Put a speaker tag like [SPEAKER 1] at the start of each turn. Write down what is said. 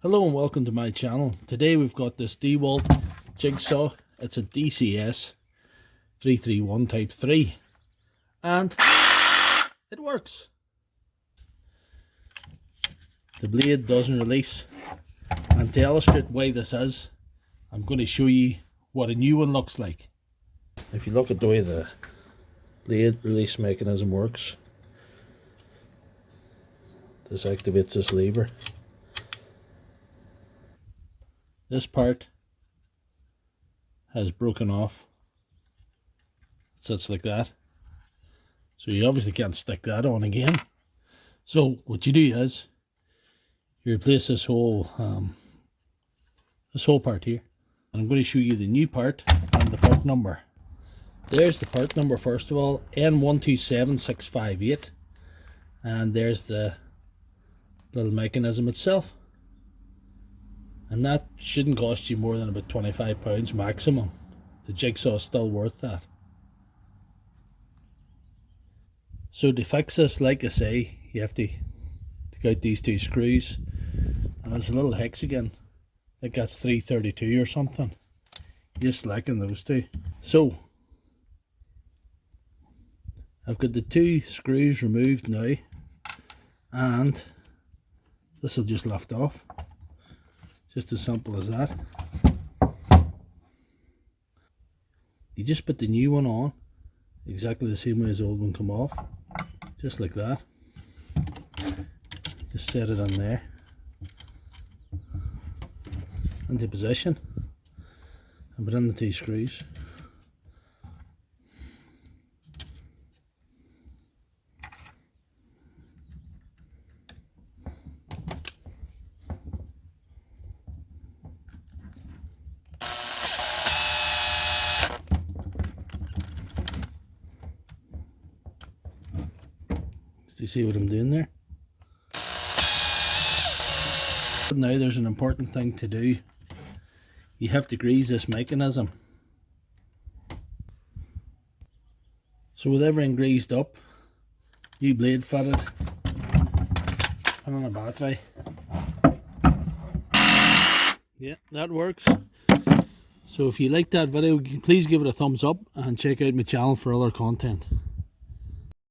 [SPEAKER 1] Hello and welcome to my channel. Today we've got this DeWalt jigsaw. It's a DCS331 type 3 and it works. The blade doesn't release, and to illustrate why this is, I'm going to show you what a new one looks like. If you look at the way the blade release mechanism works, this activates this lever. This part has broken off. It sits like that. So you obviously can't stick that on again. So what you do is you replace this whole part here. And I'm going to show you the new part and the part number. There's the part number first of all, N127658. And there's the little mechanism itself. And that shouldn't cost you more than about £25 maximum. The jigsaw is still worth that. So to fix this, like I say, you have to take out these two screws. And there's a little hexagon. I think that's 332 or something. You just slacken those two. So I've got the two screws removed now. And this will just lift off. Just as simple as that. You just put the new one on exactly the same way as the old one come off, just like that. Just set it on there into position and put in the two screws. Do you see what I'm doing there? Now there's an important thing to do. You have to grease this mechanism. So with everything greased up, new blade fitted, put on a battery. Yeah, that works. So if you like that video, please give it a thumbs up and check out my channel for other content.